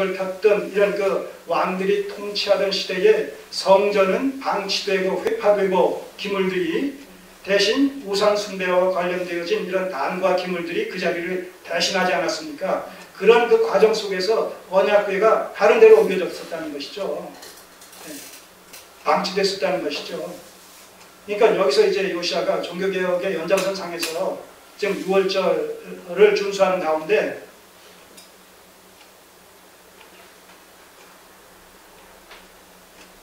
을 폈던 이런 그 왕들이 통치하던 시대에 성전은 방치되고 회파되고 기물들이 대신 우상 숭배와 관련되어진 이런 단과 기물들이 그 자리를 대신하지 않았습니까? 그런 그 과정 속에서 언약궤가 다른 데로 옮겨졌었다는 것이죠. 네. 방치됐었다는 것이죠. 그러니까 여기서 이제 요시아가 종교개혁의 연장선상에서 지금 6월절을 준수하는 가운데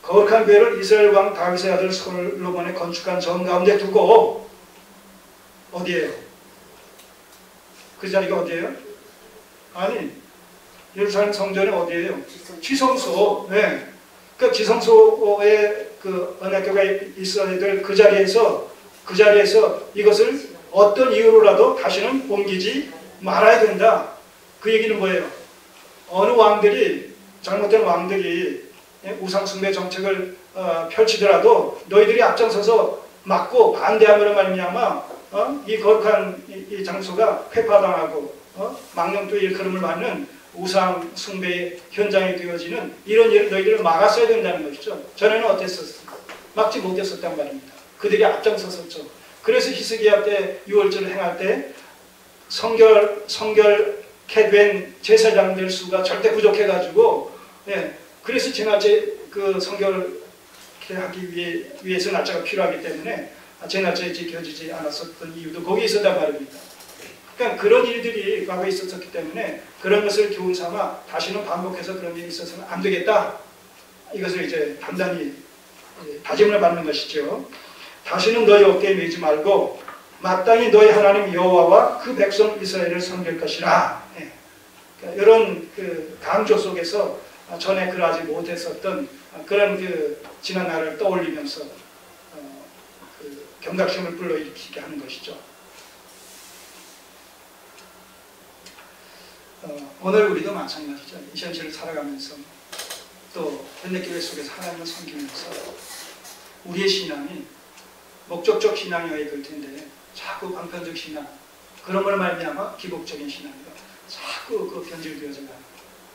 거룩한 궤를 이스라엘 왕 다윗의 아들 솔로몬의 건축한 전 가운데 두고 어디에요? 그 자리가 어디에요? 아니 예루살렘 성전이 어디에요? 지성소. 네. 그 지성소에 그 언약궤가 있어야 될 그 자리에서 이것을 어떤 이유로라도 다시는 옮기지 말아야 된다. 그 얘기는 뭐예요? 어느 왕들이 잘못된 왕들이 우상숭배 정책을 펼치더라도 너희들이 앞장서서 막고 반대함으로 말미암아 이 거룩한 이 장소가 회파당하고 망령또 일컬음을 받는 우상숭배의 현장이 되어지는 이런 일을 너희들을 막았어야 된다는 것이죠. 전에는 어땠었어요? 막지 못했었단 말입니다. 그들이 앞장섰었죠. 그래서 히스기야 때 6월절을 행할 때 성결케 된 제사장들 수가 절대 부족해가지고 그래서 제날째 그 성결케 하기 위해서 날짜가 필요하기 때문에 제날짜에 지켜지지 않았었던 이유도 거기에 있었단 말입니다. 그러니까 그런 일들이 과거에 있었기 때문에 그런 것을 교훈 삼아 다시는 반복해서 그런 일이 있어서는 안 되겠다. 이것을 이제 단단히 다짐을 받는 것이죠. 다시는 너희 어깨에 매지 말고 마땅히 너희 하나님 여호와와 그 백성 이스라엘을 섬길 것이라. 그러니까 이런 그 강조 속에서 전에 그러하지 못했었던 그런 그 지난 날을 떠올리면서 그 경각심을 불러일으키게 하는 것이죠. 오늘 우리도 마찬가지죠. 이 현실을 살아가면서 또 현대교회 속에서 하나님을 섬기면서 우리의 신앙이 목적적 신앙이어야 될 텐데 자꾸 방편적 신앙, 그런 걸 말미암아 기복적인 신앙이가 자꾸 그 변질되어져 가는,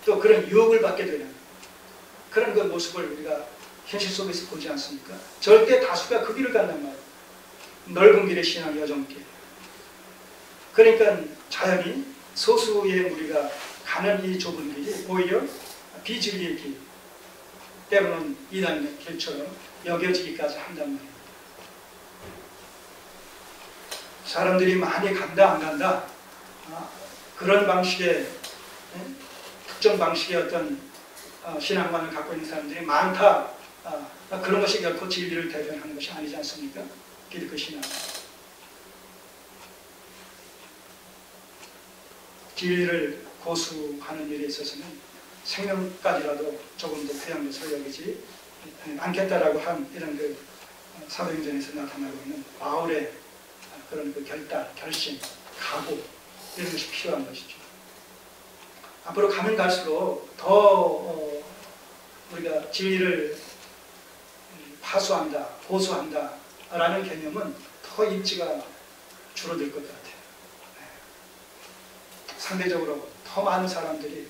또 그런 유혹을 받게 되는 그런 그 모습을 우리가 현실 속에서 보지 않습니까? 절대 다수가 그 길을 간단 말이에요. 넓은 길의 신앙 여정길. 그러니까 자연히 소수의 우리가 가는 이 좁은 길이 오히려 비진리의 길, 때로는 이단의 길처럼 여겨지기까지 한단 말이에요. 사람들이 많이 간다 안 간다 그런 방식의 특정 방식의 어떤 신앙관을 갖고 있는 사람들이 많다, 그런 것이 결코 진리를 대변하는 것이 아니지 않습니까? 기독교 신앙. 진리를 고수하는 일에 있어서는 생명까지라도 조금 더 귀한 것을 여기지 않겠다라고 한 이런 그 사도행전에서 나타나고 있는 바울의 그런 그 결단, 결심, 각오, 이런 것이 필요한 것이죠. 앞으로 가면 갈수록 더 우리가 진리를 파수한다, 고수한다 라는 개념은 더 입지가 줄어들 것 같아요. 상대적으로 더 많은 사람들이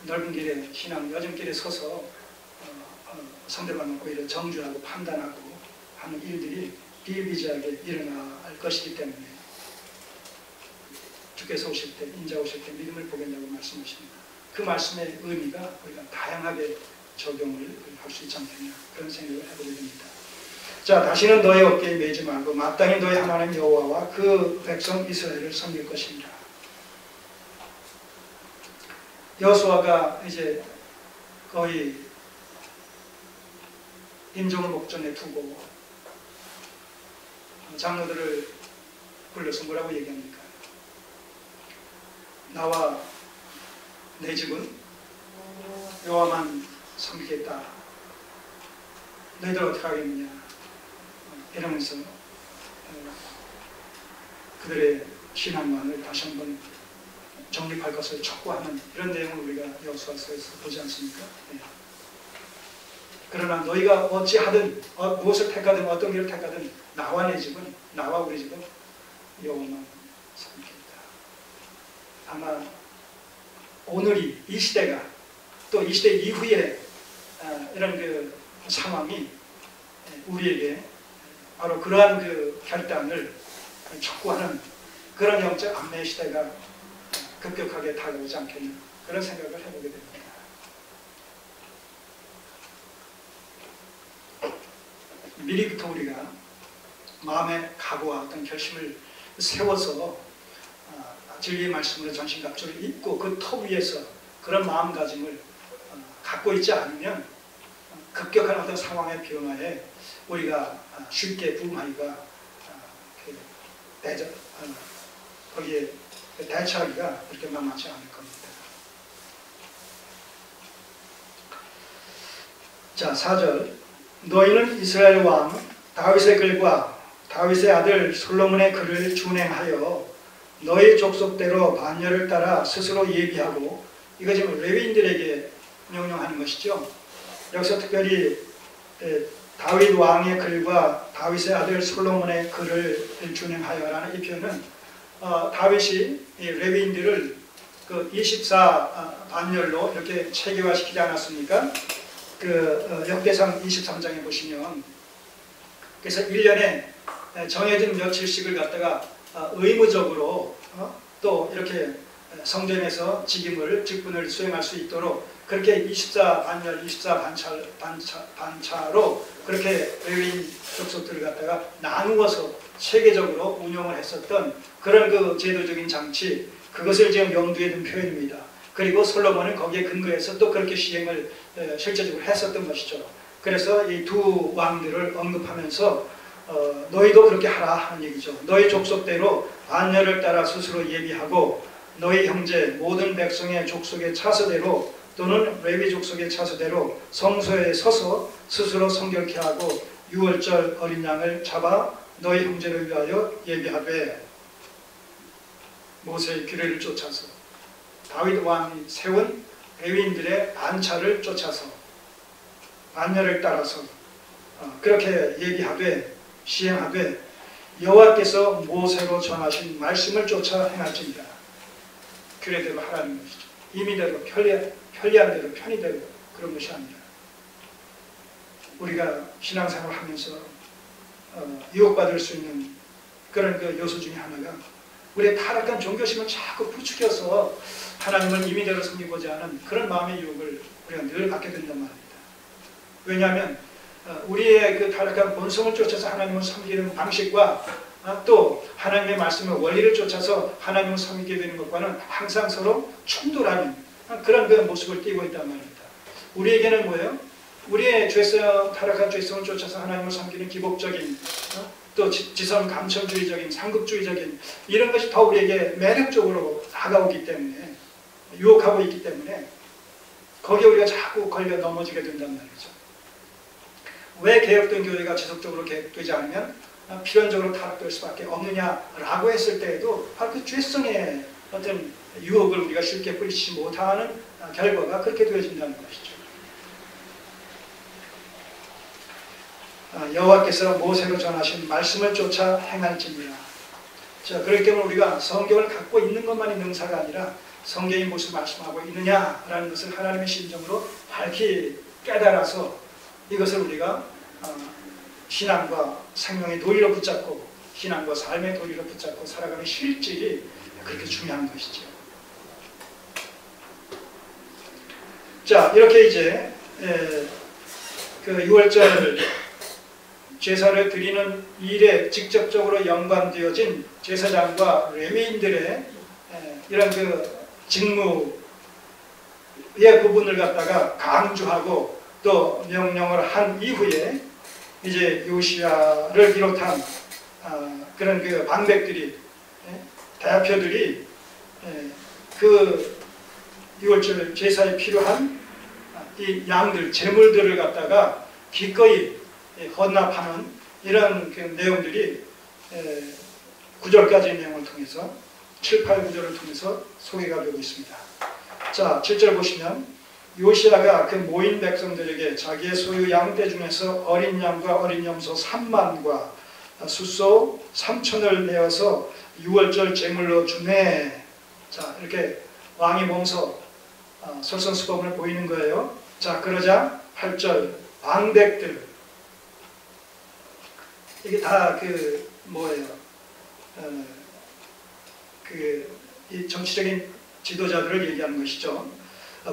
넓은 길에 신앙 여정길에 서서 상대방을 오히려 정죄하고 판단하고 하는 일들이 비일비재하게 일어날 것이기 때문에 주께서 오실 때, 인자 오실 때 믿음을 보겠냐고 말씀하십니다. 그 말씀의 의미가 우리가 다양하게 적용을 할 수 있지 않겠냐, 그런 생각을 해보게 됩니다. 자, 다시는 너의 어깨에 매지 말고 마땅히 너의 하나님 여호와와 그 백성 이스라엘을 섬길 것입니다. 여호수아가 이제 거의 임종을 목전에 두고 장로들을 불러서 뭐라고 얘기합니까? 나와 내 집은 여호와만 섬기겠다. 너희들 어떻게 하겠느냐? 이러면서 그들의 신앙관을 다시 한번 정립할 것을 촉구하는 이런 내용을 우리가 여호수아서에서 보지 않습니까? 네. 그러나 너희가 어찌하든 무엇을 택하든 어떤 길을 택하든 나와 내 집은, 나와 우리 집은 여호와만 섬기겠다. 아마 오늘이, 이 시대가 또 이 시대 이후에 이런 그 상황이 우리에게 바로 그러한 그 결단을 촉구하는 그런 영적 안내 시대가 급격하게 다가오지 않겠나 그런 생각을 해보게 됩니다. 미리부터 우리가 마음의 각오와 어떤 결심을 세워서 진리의 말씀으로 전신갑주를 입고 그 터 위에서 그런 마음가짐을 갖고 있지 않으면 급격한 어떤 상황의 변화에 우리가 쉽게 부응하기가 거기에 대처하기가 그렇게 만만치 않을 겁니다. 자, 4절 너희는 이스라엘 왕 다윗의 글과 다윗의 아들 솔로몬의 글을 준행하여 너희 족속대로 반열을 따라 스스로 예비하고 이거 지금 레위인들에게 명령하는 것이죠. 여기서 특별히 다윗 왕의 글과 다윗의 아들 솔로몬의 글을 준행하여라는 이 표현은 다윗이 레위인들을 그 24 반열로 이렇게 체계화시키지 않았습니까? 그 역대상 23장에 보시면 그래서 1년에 정해진 며칠씩을 갖다가 의무적으로 또 이렇게 성전에서 직분을 수행할 수 있도록 그렇게 24 반열, 24 반차로 그렇게 레위인 족속들을 갖다가 나누어서 체계적으로 운영을 했었던 그런 그 제도적인 장치, 그것을 지금 염두에 둔 표현입니다. 그리고 솔로몬은 거기에 근거해서 또 그렇게 시행을 실제적으로 했었던 것이죠. 그래서 이 두 왕들을 언급하면서 너희도 그렇게 하라 하는 얘기죠. 너희 족속대로 반열을 따라 스스로 예비하고 너희 형제 모든 백성의 족속의 차수대로 또는 레위 족속의 차수대로 성소에 서서 스스로 성결케 하고 유월절 어린 양을 잡아 너희 형제를 위하여 예비하되 모세의 규례를 쫓아서 다윗 왕이 세운 레위인들의 반차를 쫓아서 반열을 따라서 그렇게 예비하되 시행하되 여호와께서 모세로 전하신 말씀을 쫓아 행할지니라. 규례대로 하라는 것이죠. 임의대로 편리한 대로 편의대로 그런 것이 아니라 우리가 신앙생활을 하면서 유혹받을 수 있는 그런 그 요소 중에 하나가 우리의 타락한 종교심을 자꾸 부추겨서 하나님을 임의대로 섬기고자 하는 그런 마음의 유혹을 우리가 늘 받게 된단 말입니다. 왜냐하면 우리의 그 타락한 본성을 쫓아서 하나님을 섬기는 방식과 또 하나님의 말씀의 원리를 쫓아서 하나님을 섬기게 되는 것과는 항상 서로 충돌하는 그런 그 모습을 띠고 있단 말입니다. 우리에게는 뭐예요? 우리의 타락한 죄성을 쫓아서 하나님을 섬기는 기복적인 또 지성 감천주의적인 상급주의적인 이런 것이 더 우리에게 매력적으로 다가오기 때문에 유혹하고 있기 때문에 거기에 우리가 자꾸 걸려 넘어지게 된단 말이죠. 왜 개혁된 교회가 지속적으로 개혁되지 않으면 필연적으로 타락될 수밖에 없느냐라고 했을 때에도 바로 그 죄성의 어떤 유혹을 우리가 쉽게 뿌리치지 못하는 결과가 그렇게 되어진다는 것이죠. 여호와께서 모세로 전하신 말씀을 쫓아 행할지니라. 자, 그렇기 때문에 우리가 성경을 갖고 있는 것만이 능사가 아니라 성경이 무엇을 말씀하고 있느냐라는 것을 하나님의 심정으로 밝히 깨달아서 이것을 우리가 신앙과 생명의 도리로 붙잡고 신앙과 삶의 도리로 붙잡고 살아가는 실질이 그렇게 중요한 것이죠. 자, 이렇게 이제 그 유월절 제사를 드리는 일에 직접적으로 연관되어진 제사장과 레위인들의 이런 그 직무의 부분을 갖다가 강조하고 또 명령을 한 이후에 이제 요시야를 비롯한 그런 그 방백들이 대표들이 그 유월절 제사에 필요한 이 양들 제물들을 갖다가 기꺼이 헌납하는 이런 그 내용들이 9절까지의 내용을 통해서 7, 8, 9절을 통해서 소개가 되고 있습니다. 자, 7절 보시면 요시야가 그 모인 백성들에게 자기의 소유 양떼 중에서 어린 양과 어린 염소 3만과 숫소 3천을 내어서 유월절 제물로 주매. 자, 이렇게 왕이 몸소 솔선수범을 보이는 거예요. 자, 그러자 8절 방백들, 이게 다 그 뭐예요? 이 정치적인 지도자들을 얘기하는 것이죠.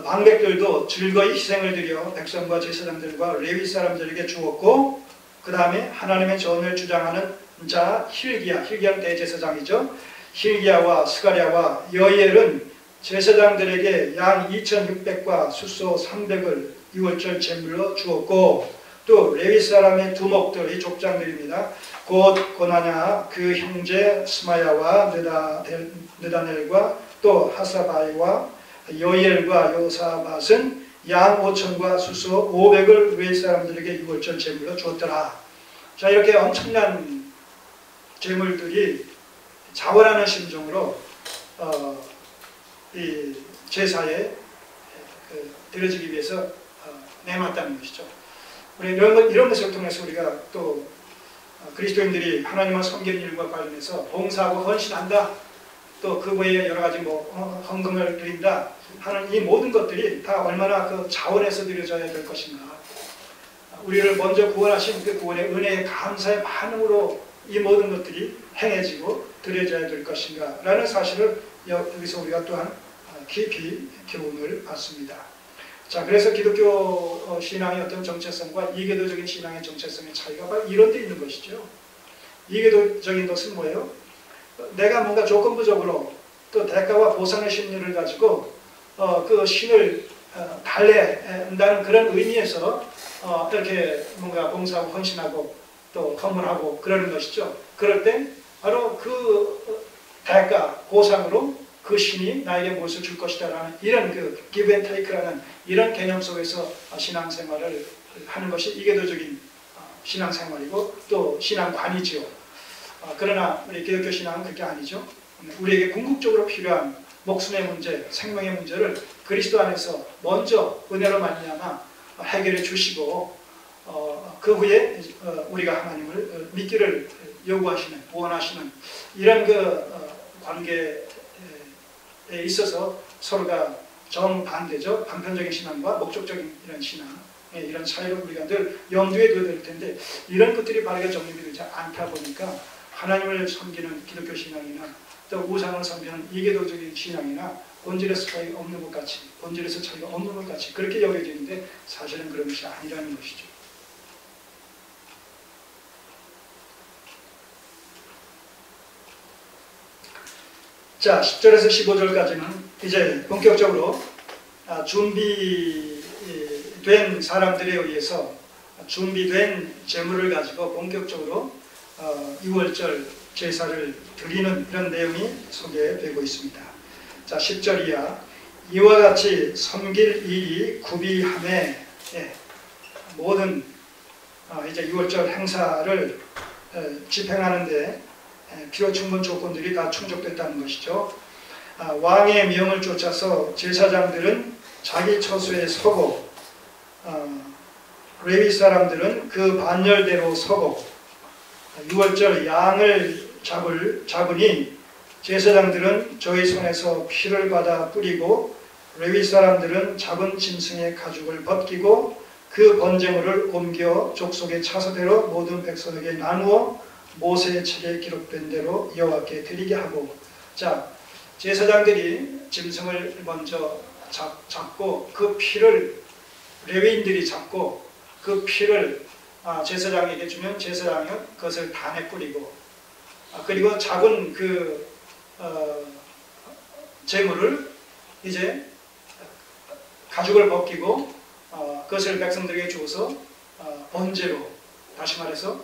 방백들도 즐거이 희생을 드려 백성과 제사장들과 레위 사람들에게 주었고, 그 다음에 하나님의 전을 주장하는 자 hil기야는 대제사장이죠. hil기야와 스가랴와 여이엘은 제사장들에게 양 2,600과 숫소 300을 유월절 제물로 주었고, 또 레위 사람의 두목들, 이 족장들입니다. 곧 고나냐 그 형제 스마야와 느다넬과 또 하사바이와 여이엘과 요사밧은 양 5,000과 숫소 500을 레위 사람들에게 유월절 제물로 주었더라. 자, 이렇게 엄청난 제물들이 자원하는 심정으로 이 제사에 드려지기 위해서 내놨다는 것이죠. 우리 이런 것을 통해서 우리가 또 그리스도인들이 하나님을 섬기는 일과 관련해서 봉사하고 헌신한다, 또 그 외에 여러 가지 헌금을 드린다 하는 이 모든 것들이 다 얼마나 그 자원에서 드려져야 될 것인가, 우리를 먼저 구원하신 그 구원의 은혜의 감사의 반응으로 이 모든 것들이 행해지고 드려져야 될 것인가 라는 사실을 여기서 우리가 또한 깊이 교훈을 받습니다. 자, 그래서 기독교 신앙의 어떤 정체성과 이계도적인 신앙의 정체성의 차이가 바로 이런 데 있는 것이죠. 이계도적인 것은 뭐예요? 내가 뭔가 조건부적으로 또 대가와 보상의 심리를 가지고 그 신을 달래한다는 그런 의미에서 이렇게 뭔가 봉사하고 헌신하고 또 헌물하고 그러는 것이죠. 그럴 때 바로 그 대가, 보상으로 그 신이 나에게 무엇을 줄 것이다 라는 이런 그 give and take라는 이런 개념 속에서 신앙생활을 하는 것이 이계도적인 신앙생활이고 또 신앙관이지요. 그러나 우리 기독교 신앙은 그게 아니죠. 우리에게 궁극적으로 필요한 목숨의 문제, 생명의 문제를 그리스도 안에서 먼저 은혜로 말미암아 해결해 주시고, 그 후에 우리가 하나님을 믿기를 요구하시는, 원하시는 이런 그 관계에 있어서 서로가 정반대죠. 반편적인 신앙과 목적적인 이런 신앙, 이런 차이를 우리가 늘 염두에 둬야 될 텐데, 이런 것들이 바르게 정립이 되지 않다 보니까 하나님을 섬기는 기독교 신앙이나 또 우상을 섬기는 이계도적인 신앙이나 본질에서 차이가 없는 것 같이, 본질에서 차이가 없는 것 같이 그렇게 여겨지는데 사실은 그런 것이 아니라는 것이죠. 자, 10절에서 15절까지는 이제 본격적으로 준비된 사람들에 의해서 준비된 제물을 가지고 본격적으로 유월절 제사를 드리는 이런 내용이 소개되고 있습니다. 자, 10절 이하 이와 같이 섬길 일이 구비함에, 모든 이제 유월절 행사를 집행하는데 필요 충분 조건들이 다 충족됐다는 것이죠. 왕의 명을 쫓아서 제사장들은 자기 처소에 서고, 레위 사람들은 그 반열대로 서고, 유월절 양을 잡으니 제사장들은 저희 손에서 피를 받아 뿌리고, 레위 사람들은 잡은 짐승의 가죽을 벗기고 그 번제물을 옮겨 족속의 차서대로 모든 백성에게 나누어 모세의 책에 기록된 대로 여호와께 드리게 하고. 자, 제사장들이 짐승을 먼저 잡고 그 피를 레위인들이 잡고 그 피를 제사장에게 주면 제사장이 그것을 단에 뿌리고, 그리고 잡은 그 제물을 이제 가죽을 벗기고 그것을 백성들에게 주어서 번제로, 다시 말해서